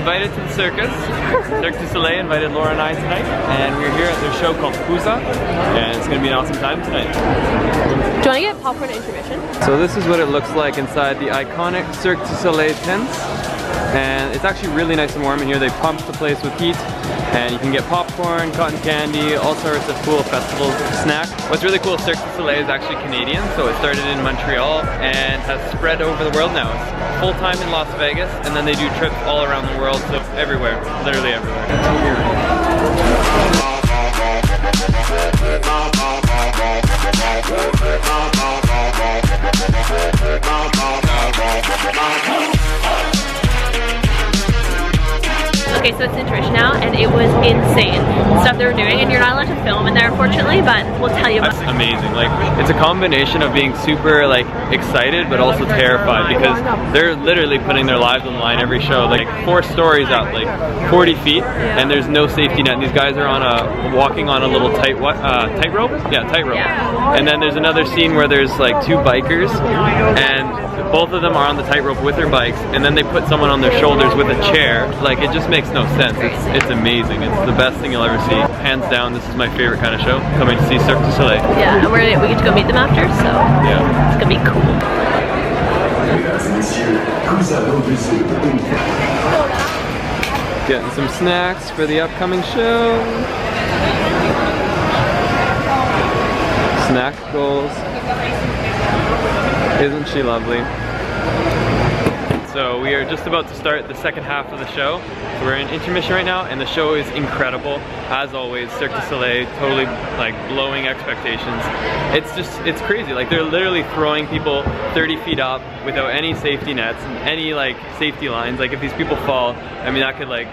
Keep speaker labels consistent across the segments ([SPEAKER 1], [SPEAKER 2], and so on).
[SPEAKER 1] invited to the circus. Cirque Du Soleil invited Laura and I tonight, and we're here at their show called Kooza, and it's going to be an awesome time tonight.
[SPEAKER 2] Do you want to get popcorn at intermission?
[SPEAKER 1] So this is what it looks like inside the iconic Cirque Du Soleil tents, and it's actually really nice and warm in here. They pump the place with heat, and you can get popcorn, cotton candy, all sorts of cool festival snacks. What's really cool, Cirque Du Soleil is actually Canadian, so it started in Montreal and has spread over the world now. It's full-time in Las Vegas, and then they do trips all around the world, so everywhere, literally everywhere.
[SPEAKER 2] Okay, so it's intermission now, and it was insane. The stuff they were doing, and you're not allowed to film in there, unfortunately, but we'll tell you about it.
[SPEAKER 1] That's amazing. Like, it's a combination of being super, like, excited, but also terrified, because they're literally putting their lives on the line every show. Like, 4 stories out, like, 40 feet, and there's no safety net. And these guys are on walking on a little tightrope? Yeah, tightrope. Yeah. And then there's another scene where there's, like, 2 bikers, and both of them are on the tightrope with their bikes, and then they put someone on their shoulders with a chair. Like, it just makes no sense. It's amazing. It's the best thing you'll ever see. Hands down, this is my favorite kind of show, coming to see Cirque du Soleil.
[SPEAKER 2] Yeah, and we get to go meet them after, so yeah, it's gonna be cool.
[SPEAKER 1] Getting some snacks for the upcoming show. Snack goals. Isn't she lovely? So we are just about to start the second half of the show. So we're in intermission right now, and the show is incredible. As always, Cirque du Soleil, totally like blowing expectations. It's crazy. Like, they're literally throwing people 30 feet up without any safety nets and any like safety lines. Like, if these people fall, I mean, that could like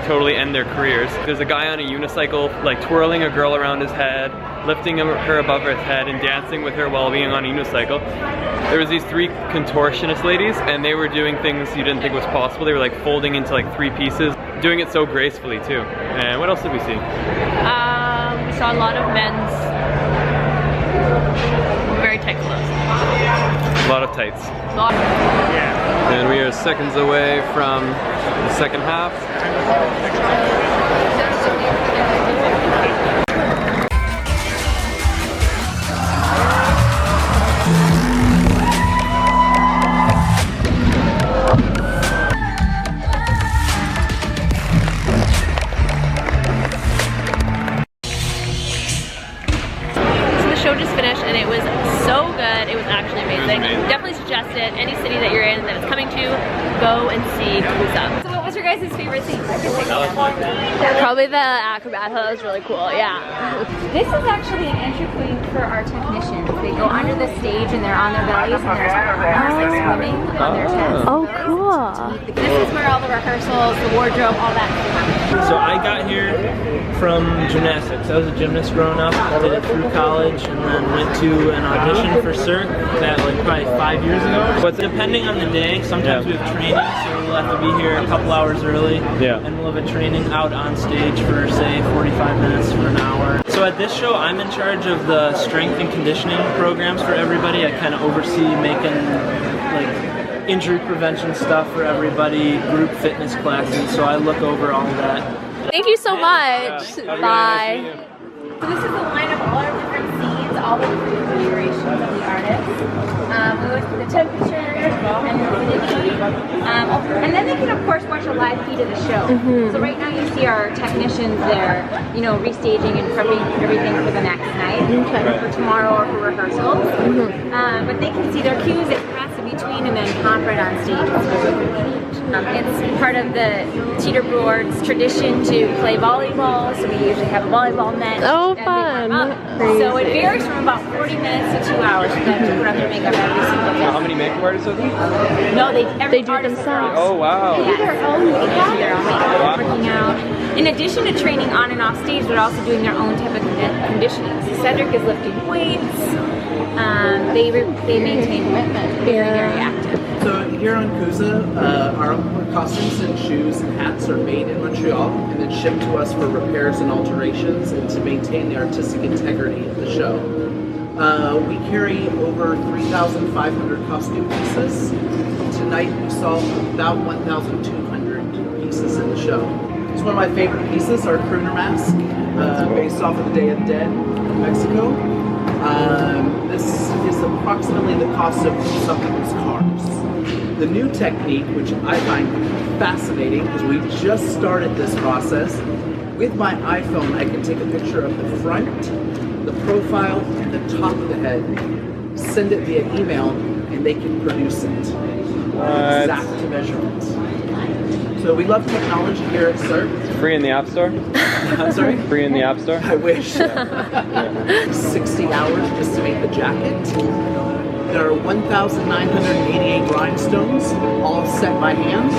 [SPEAKER 1] totally end their careers. There's a guy on a unicycle like twirling a girl around his head, lifting her above her head and dancing with her while being on a unicycle. There was these 3 contortionist ladies, and they were doing things you didn't think was possible. They were like folding into like 3 pieces, doing it so gracefully too. And what else did we see?
[SPEAKER 2] We saw a lot of men's very tight clothes.
[SPEAKER 1] A lot of tights. Yeah. And we are seconds away from the second half.
[SPEAKER 2] Show just finished, and it was so good. It was actually amazing. Definitely suggest it. Any city that you're in that it's coming to, go and see Kooza. So what was your guys' favorite scene? Probably the acrobat. That was really cool. Yeah.
[SPEAKER 3] This is actually an entry point for our technicians. They go under the stage and they're on their bellies and they're swimming on their chest.
[SPEAKER 2] Oh, cool.
[SPEAKER 3] This is where all the rehearsals, the wardrobe, all that happens.
[SPEAKER 4] So I got here from gymnastics. I was a gymnast growing up, did it through college, and then went to an audition for Cirque that like probably 5 years ago. But depending on the day, sometimes we have training, so we'll have to be here a couple hours early, and we'll have a training out on stage for say 45 minutes for an hour. So at this show, I'm in charge of the strength and conditioning programs for everybody. I kind of oversee making like injury prevention stuff for everybody, group fitness classes, so I look over all of that.
[SPEAKER 2] Thank you so much. Bye.
[SPEAKER 3] So this is a line of all our different scenes, all the different configurations of the artists. We always put the temperature and the humidity. And then they can, of course, watch a live feed of the show. So right now you see our technicians there, you know, restaging and prepping everything for the next night, for tomorrow or for rehearsals. But they can see their cues and press in between and then hop right on stage. It's part of the Teeter-Board's tradition to play volleyball, so we usually have a volleyball net.
[SPEAKER 2] Oh, fun.
[SPEAKER 3] So it varies from about 40 minutes to 2 hours for them to put on their makeup every single day.
[SPEAKER 1] How many makeup artists are there?
[SPEAKER 3] No,
[SPEAKER 2] they do it themselves.
[SPEAKER 1] Oh, wow.
[SPEAKER 3] They do their own makeup, their own makeup, working out. In addition to training on and off stage, they're also doing their own type of conditioning. So Cedric is lifting weights. They maintain commitment, very, very active.
[SPEAKER 5] So here on Kooza, our costumes and shoes and hats are made in Montreal and then shipped to us for repairs and alterations and to maintain the artistic integrity of the show. We carry over 3,500 costume pieces. Tonight we saw about 1,200 pieces. pieces in the show. It's one of my favorite pieces, our crooner mask, based off of the Day of the Dead in Mexico. This is approximately the cost of some people's cars. The new technique, which I find fascinating, because we just started this process. With my iPhone, I can take a picture of the front, the profile, and the top of the head, send it via email, and they can produce it. Exact measurements. So we love technology here at Cirque.
[SPEAKER 1] Free in the App Store?
[SPEAKER 5] I'm sorry?
[SPEAKER 1] Free in the App Store?
[SPEAKER 5] I wish. 60 hours just to make the jacket. There are 1,988 rhinestones, all set by hand.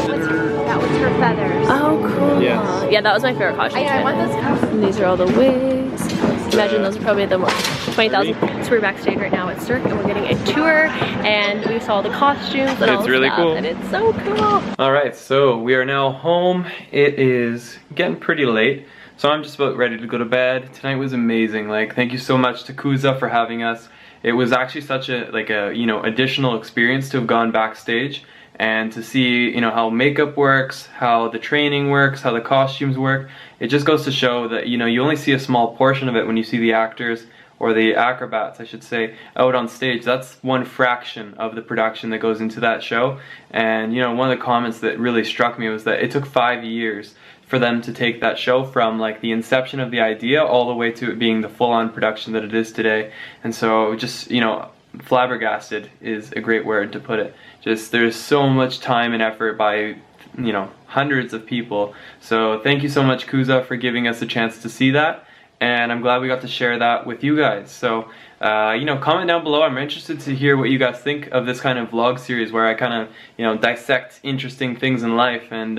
[SPEAKER 3] That was her feathers.
[SPEAKER 2] Oh, cool.
[SPEAKER 1] Yes.
[SPEAKER 2] Yeah, that was my favorite costume.
[SPEAKER 3] I want those
[SPEAKER 2] And these are all the wigs. Imagine those are probably the most 20,000. So we're backstage right now at Cirque and we're getting a tour and we saw the costumes and all
[SPEAKER 1] It's
[SPEAKER 2] the
[SPEAKER 1] really
[SPEAKER 2] stuff,
[SPEAKER 1] cool.
[SPEAKER 2] and it's so cool.
[SPEAKER 1] Alright, so we are now home. It is getting pretty late, so I'm just about ready to go to bed. Tonight was amazing. Like, thank you so much to Kooza for having us. It was actually such a, you know, additional experience to have gone backstage and to see, you know, how makeup works, how the training works, how the costumes work. It just goes to show that, you know, you only see a small portion of it when you see the actors, or the acrobats, I should say, out on stage. That's one fraction of the production that goes into that show. And, you know, one of the comments that really struck me was that it took 5 years for them to take that show from like the inception of the idea all the way to it being the full-on production that it is today. And so just, you know, flabbergasted is a great word to put it. Just, there's so much time and effort by, you know, hundreds of people. So thank you so much, Kooza, for giving us a chance to see that. And I'm glad we got to share that with you guys. So, you know, comment down below. I'm interested to hear what you guys think of this kind of vlog series where I kind of, you know, dissect interesting things in life. And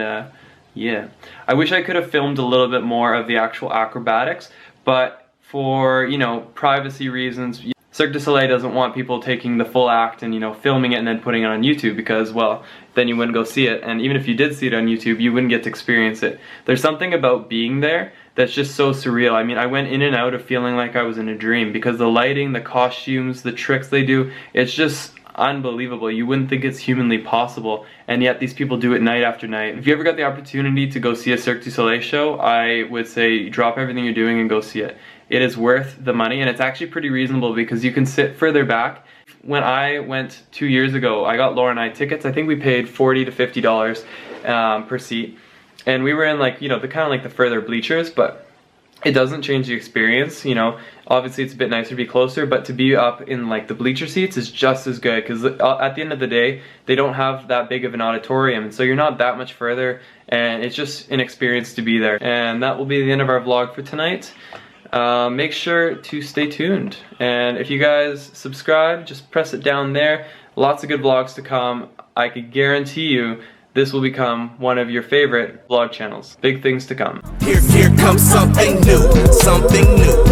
[SPEAKER 1] yeah, I wish I could have filmed a little bit more of the actual acrobatics, but for, you know, privacy reasons, Cirque du Soleil doesn't want people taking the full act and, you know, filming it and then putting it on YouTube because, well, then you wouldn't go see it. And even if you did see it on YouTube, you wouldn't get to experience it. There's something about being there that's just so surreal. I mean, I went in and out of feeling like I was in a dream because the lighting, the costumes, the tricks they do, it's just unbelievable. You wouldn't think it's humanly possible, and yet these people do it night after night. If you ever got the opportunity to go see a Cirque du Soleil show, I would say drop everything you're doing and go see it. It is worth the money, and it's actually pretty reasonable because you can sit further back. When I went 2 years ago, I got Laura and I tickets. I think we paid $40 to $50 per seat, and we were in, like, you know, the kind of like the further bleachers, but it doesn't change the experience. You know, obviously it's a bit nicer to be closer, but to be up in like the bleacher seats is just as good because at the end of the day, they don't have that big of an auditorium, so you're not that much further, and it's just an experience to be there. And that will be the end of our vlog for tonight. Make sure to stay tuned, and if you guys subscribe, just press it down there. Lots of good vlogs to come. I could guarantee you this will become one of your favorite vlog channels. Big things to come.
[SPEAKER 6] Here comes something new, something new.